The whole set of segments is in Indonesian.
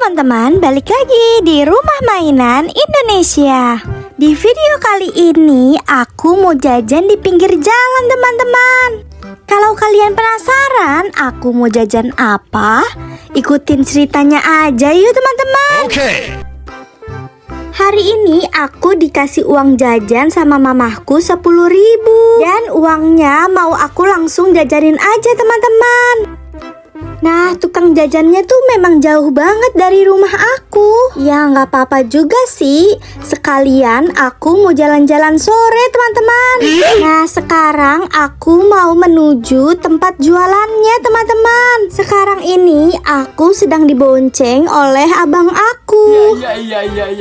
teman-teman, balik lagi di Rumah Mainan Indonesia. Di video kali ini aku mau jajan di pinggir jalan teman-teman. Kalau kalian penasaran aku mau jajan apa, ikutin ceritanya aja yuk teman-teman. Oke. Hari ini aku dikasih uang jajan sama mamahku 10.000. Dan uangnya mau aku langsung jajanin aja teman-teman. Nah, tukang jajannya tuh memang jauh banget dari rumah aku. Ya nggak apa-apa juga sih. Sekalian aku mau jalan-jalan sore teman-teman. Nah, sekarang aku mau menuju tempat jualannya teman-teman. Sekarang ini aku sedang dibonceng oleh abang aku.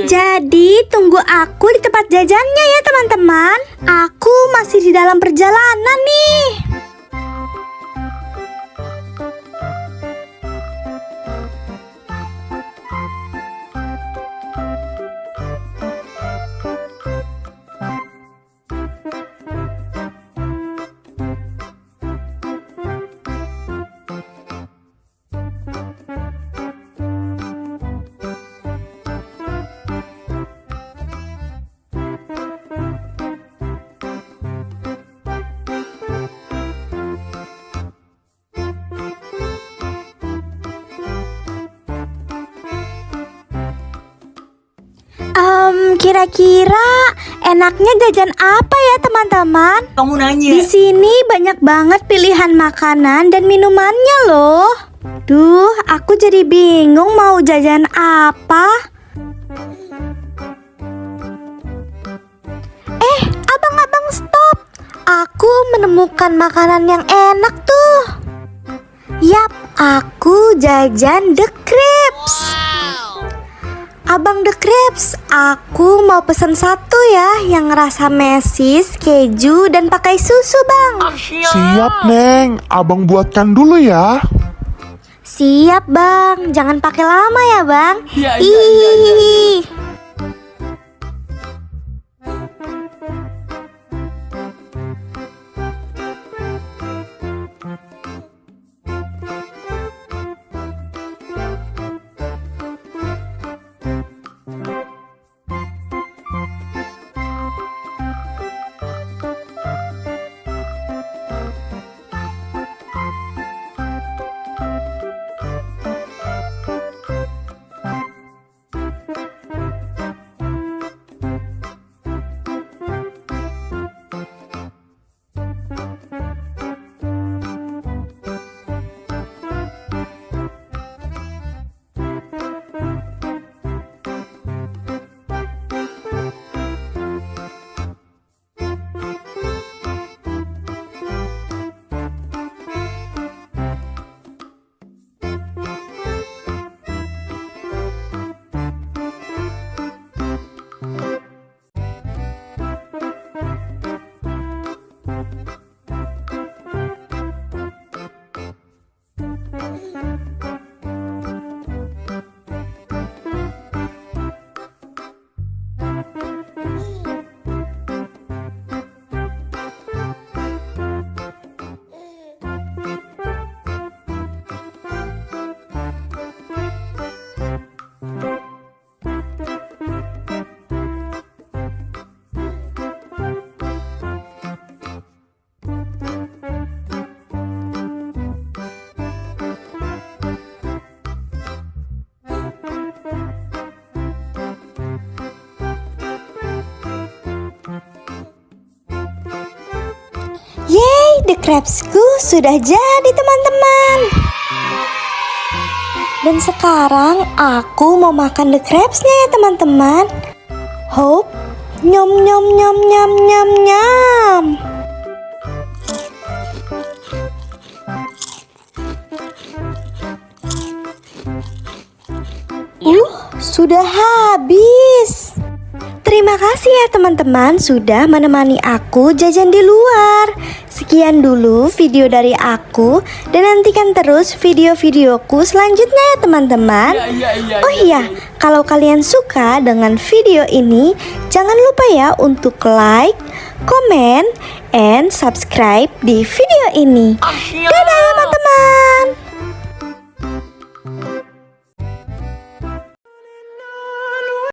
Jadi tunggu aku di tempat jajannya ya teman-teman. Aku masih di dalam perjalanan nih. Kira-kira enaknya jajan apa ya teman-teman? Kamu nanya. Di sini banyak banget pilihan makanan dan minumannya loh. Duh, aku jadi bingung mau jajan apa. Abang-abang stop. Aku menemukan makanan yang enak tuh. Yap, aku jajan The Crepes. Abang The Crepes, aku mau pesan satu ya, yang rasa mesis, keju, dan pakai susu bang. Siap, Neng. Abang buatkan dulu ya. Siap bang, jangan pakai lama ya bang. Iya. Ih. Yeay, The Crepesku sudah jadi teman-teman. Dan sekarang aku mau makan The Crepesnya ya teman-teman. Hop, nyom nyom nyom nyom nyom nyom. Sudah habis. Terima kasih ya teman-teman sudah menemani aku jajan di luar. Sekian dulu video dari aku, dan nantikan terus video-videoku selanjutnya ya teman-teman. Oh iya, kalau kalian suka dengan video ini, jangan lupa ya untuk like, comment, and subscribe di video ini. Dadah!